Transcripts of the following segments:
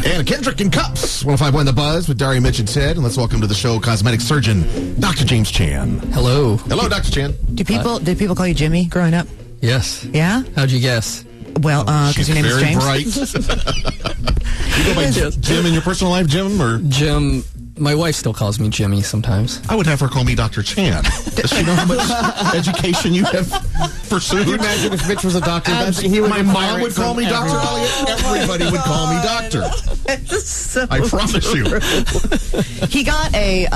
And Kendrick and Cups, 105.1 The Buzz with Daria, Mitch, and Ted. And let's welcome to the show cosmetic surgeon, Dr. James Chan. Hello. Hello, Dr. Chan. Did people call you Jimmy growing up? Yes. Yeah? How'd you guess? Well, because your name is James. Very bright. You go by Jim in your personal life, Jim, or? Jim. My wife still calls me Jimmy sometimes. I would have her call me Dr. Chan. Does she know how much education you have pursued? Can you imagine if Mitch was a doctor? My mom would call me Dr. Elliott. Everybody would call me doctor. So I promise you. He got a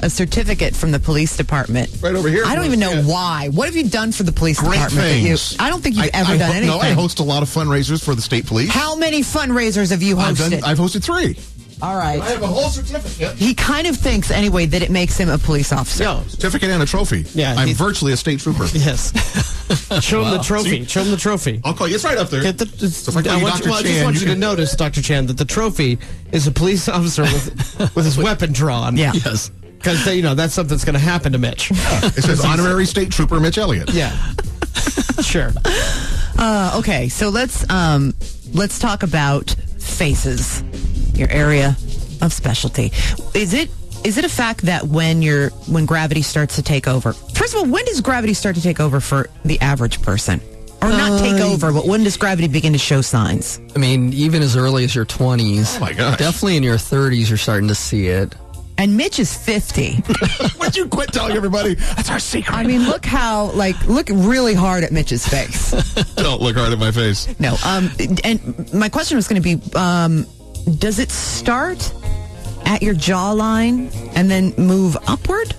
certificate from the police department. Right over here. I don't even know why. What have you done for the police Great department? things. I don't think you've ever done anything. No, I host a lot of fundraisers for the state police. How many fundraisers have you hosted? I've hosted 3. All right. I have a whole certificate. He kind of thinks, anyway, that it makes him a police officer. No. Certificate and a trophy. Yeah, I'm virtually a state trooper. Yes. Show him the trophy. Show him the trophy. I'll call you. It's right up there. I Just want you to notice, Dr. Chan, that the trophy is a police officer with his weapon drawn. Yeah. Yes. Because, that's something that's going to happen to Mitch. It says honorary state trooper Mitch Elliott. Yeah. Sure. Okay, so let's talk about faces, your area of specialty. Is it a fact that when gravity starts to take over? First of all, when does gravity start to take over for the average person? Or not take over, but when does gravity begin to show signs? I mean, even as early as your 20s. Oh, my gosh. Definitely in your 30s, you're starting to see it. And Mitch is 50. Would you quit telling everybody? That's our secret. I mean, look really hard at Mitch's face. Don't look hard at my face. No. And my question was going to be, does it start at your jawline and then move upward?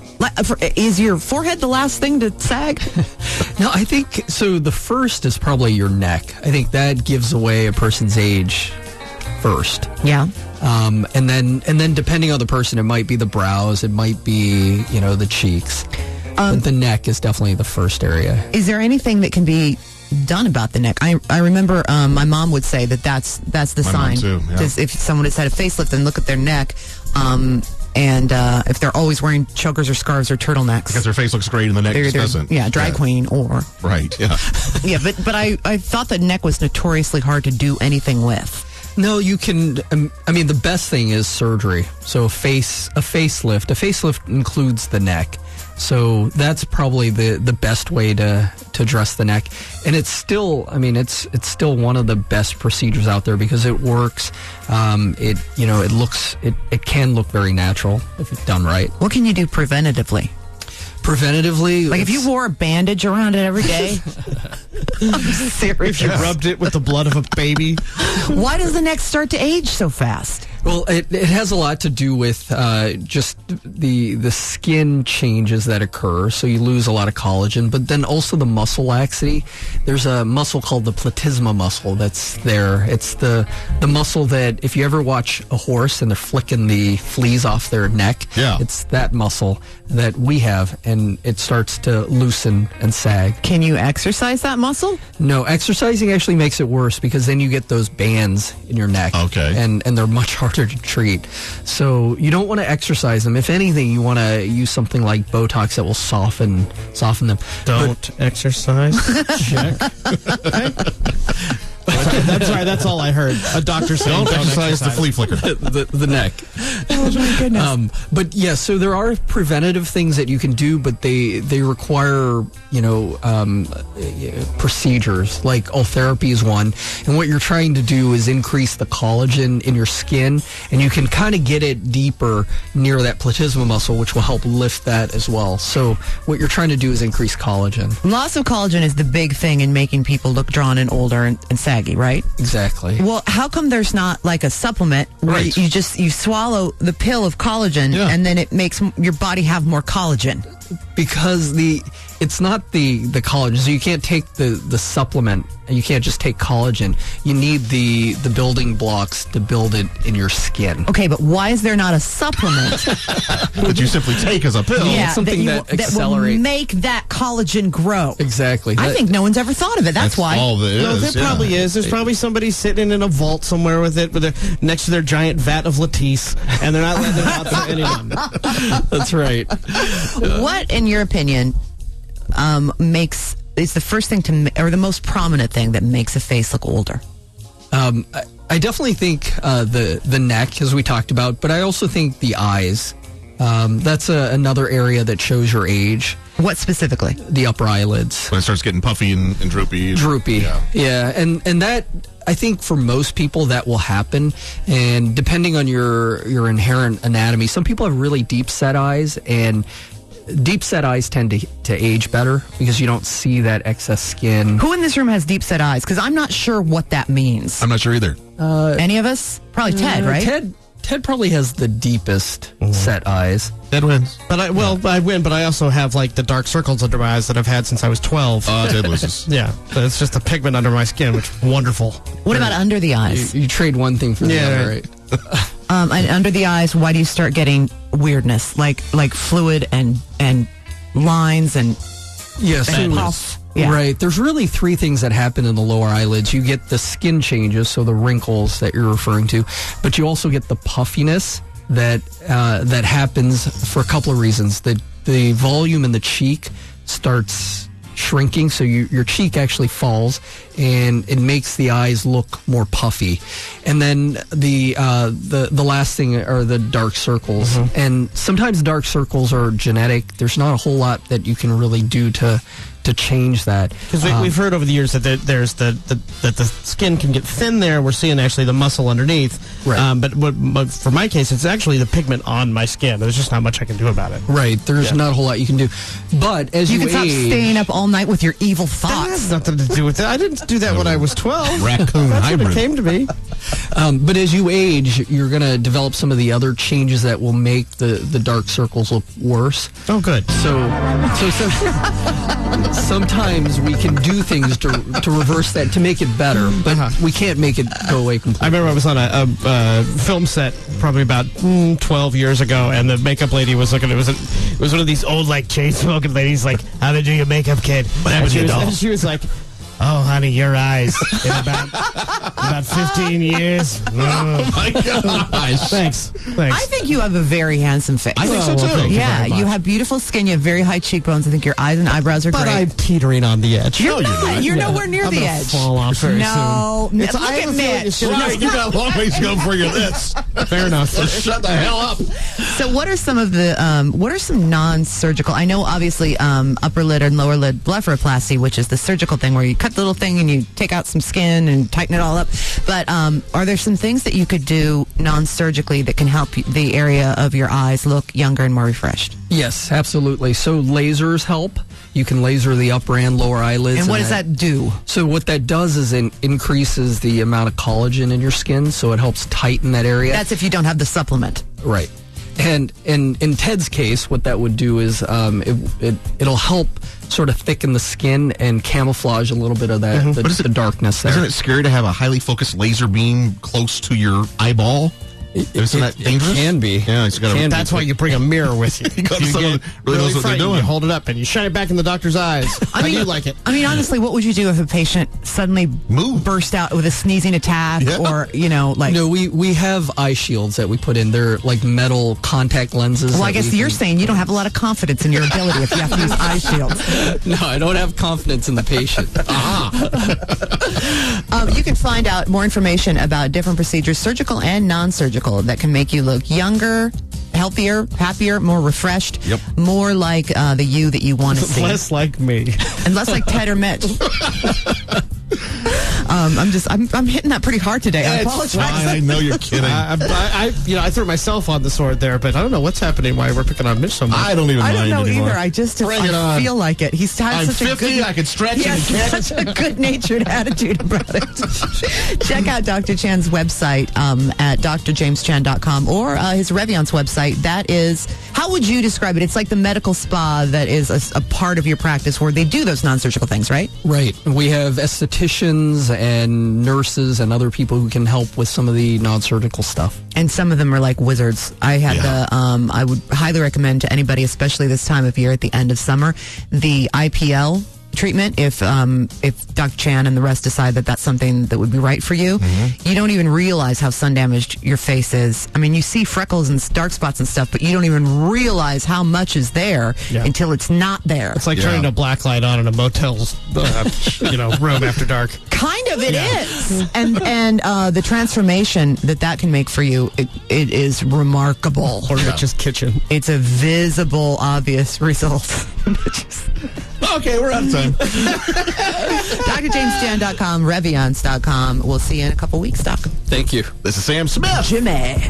Is your forehead the last thing to sag? No, I think, so the first is probably your neck. I think that gives away a person's age first. Yeah. And then depending on the person, it might be the brows, it might be, the cheeks. But the neck is definitely the first area. Is there anything that can be done about the neck? I remember my mom would say that's the sign. Mom too, yeah. If someone has had a facelift and look at their neck, and if they're always wearing chokers or scarves or turtlenecks. Because their face looks great and the neck just doesn't. Yeah, drag queen or... Right, yeah. Yeah, but I thought the neck was notoriously hard to do anything with. No, you can. The best thing is surgery. So a facelift includes the neck. So that's probably the best way to dress the neck. And it's still, it's still one of the best procedures out there because it works. It can look very natural if it's done right. What can you do preventatively? Preventatively, if you wore a bandage around it every day. I'm serious. If you rubbed it with the blood of a baby. Why does the neck start to age so fast? Well, it has a lot to do with just the skin changes that occur. So you lose a lot of collagen, but then also the muscle laxity. There's a muscle called the platysma muscle that's there. It's the muscle that if you ever watch a horse and they're flicking the fleas off their neck, it's that muscle that we have, and it starts to loosen and sag. Can you exercise that muscle? No, exercising actually makes it worse because then you get those bands in your neck. Okay. And they're much harder to treat. So you don't want to exercise them. If anything, you want to use something like Botox that will soften them. Don't exercise. Check. That's right. That's all I heard. A doctor saying don't exercise the flea flicker. the neck. Oh my goodness. But yeah, so there are preventative things that you can do, but they require procedures. Like ultherapy is one, and what you're trying to do is increase the collagen in your skin, and you can kind of get it deeper near that platysma muscle, which will help lift that as well. So what you're trying to do is increase collagen. Loss of collagen is the big thing in making people look drawn and older and saggy, right? Exactly. Well, how come there's not like a supplement where you swallow the pill of collagen and then it makes your body have more collagen? Because it's not the collagen, so you can't take the supplement. You can't just take collagen. You need the building blocks to build it in your skin. Okay, but why is there not a supplement that you simply take as a pill? Yeah, something that will make that collagen grow. Exactly. I think no one's ever thought of it. That's why. All there is. No, there probably is. There's probably somebody sitting in a vault somewhere with next to their giant vat of Latisse, and they're not letting it out to anyone. That's right. What, in your opinion, is the first thing or the most prominent thing that makes a face look older? I I definitely think the neck, as we talked about, but I also think the eyes. That's another area that shows your age. What specifically? The upper eyelids. When it starts getting puffy and droopy. Droopy. Yeah. And that, I think for most people that will happen. And depending on your inherent anatomy, some people have really deep set eyes, and deep set eyes tend to age better because you don't see that excess skin. Who in this room has deep set eyes? Because I'm not sure what that means. I'm not sure either. Any of us? Probably Ted, right? Ted probably has the deepest set eyes. Ted wins. But I win, but I also have like the dark circles under my eyes that I've had since I was 12. Ted loses. Yeah, so it's just a pigment under my skin, which is wonderful. What about under the eyes? You trade one thing for the other, right? And under the eyes, why do you start getting weirdness, like fluid and lines and puff? Yeah. Right. There's really three things that happen in the lower eyelids. You get the skin changes, so the wrinkles that you're referring to, but you also get the puffiness that happens for a couple of reasons. The volume in the cheek starts shrinking, so your cheek actually falls, and it makes the eyes look more puffy. And then the last thing are the dark circles, and sometimes dark circles are genetic. There's not a whole lot that you can really do to change that. Because we've heard over the years that there's that the skin can get thin there. We're seeing actually the muscle underneath. Right. But for my case, it's actually the pigment on my skin. There's just not much I can do about it. Right. There's not a whole lot you can do. But as you can stop age, staying up all night with your evil That thoughts. has nothing to do with it. I didn't do that when I was 12. Raccoon That's hybrid. what it came to me. but as you age, you're going to develop some of the other changes that will make the dark circles look worse. Oh, good. So sometimes we can do things to reverse that, to make it better, but we can't make it go away I completely. remember I was on a film set probably about 12 years ago, and the makeup lady was looking. It was one of these old like chain smoking ladies. Like, how to do your makeup, kid? What happened to your doll? And she was like, "Oh, honey, your eyes in about 15 years." Oh my gosh. Thanks. I think you have a very handsome face. I think so Oh, well, too. thank you Yeah, very much. you have beautiful skin. You have very high cheekbones. I think your eyes and eyebrows are But great. I'm teetering on the edge. You're not. You're nowhere near I'm the gonna edge. fall off very No, soon. look I have at a feeling Mitch. it's gonna- Right, you got a long ways to go before you're this. Fair enough. So shut the hell up. So, what are some of the what are some non-surgical? I know, obviously, upper lid and lower lid blepharoplasty, which is the surgical thing where you cut the little thing and you take out some skin and tighten it all up. But are there some things that you could do non-surgically that can help the area of your eyes look younger and more refreshed? Yes, absolutely. So lasers help. You can laser the upper and lower eyelids. And what does that do? So what that does is it increases the amount of collagen in your skin, so it helps tighten that area. That's if you don't have the supplement. Right. And in Ted's case, what that would do is it'll help sort of thicken the skin and camouflage a little bit of that the darkness there. Isn't it scary to have a highly focused laser beam close to your eyeball? Isn't that dangerous? It can be. Yeah, it's got That's why you bring a mirror with you. You go to You someone get who really knows what they're frightened, doing. You hold it up and you shine it back in the doctor's eyes. How do you like it? I mean, honestly, what would you do if a patient suddenly Move. burst out with a sneezing attack Yeah. or, like... No, we have eye shields that we put in. They're like metal contact lenses. Well, I that guess we you're can- saying you don't have a lot of confidence in your ability if you have to use eye shields. No, I don't have confidence in the patient. You can find out more information about different procedures, surgical and non-surgical, that can make you look younger, healthier, happier, more refreshed, Yep. more like the you that you want to see, Less like me. and less like Ted or Mitch. I'm hitting that pretty hard today. I apologize. I know you're kidding. I threw myself on the sword there, but I don't know what's happening. Why we're picking on Mitch so much. I don't even I don't mind know anymore. either. I just Bring it I on. feel like it. He's had I'm such 50. a good. I can stretch He has and can't. such a good-natured attitude about it. Check out Dr. Chan's website at drjameschan.com or his Revion's website. That is, how would you describe it? It's like the medical spa that is a part of your practice where they do those non-surgical things, right? Right. We have estheticians and nurses and other people who can help with some of the non-surgical stuff. And some of them are like wizards. I had I would highly recommend to anybody, especially this time of year at the end of summer, the IPL treatment if Dr. Chan and the rest decide that that's something that would be right for you. You don't even realize how sun damaged your face is. I mean, you see freckles and dark spots and stuff, but you don't even realize how much is there until it's not there. It's like turning a black light on in a motel's room after dark. Kind of, it is. And the transformation that can make for you, it is remarkable. Or Mitch's kitchen. It's a visible, obvious result. Okay, we're out of time. DrJamesChan.com, Reviance.com. We'll see you in a couple weeks, Doc. Thank you. This is Sam Smith. Jimmy.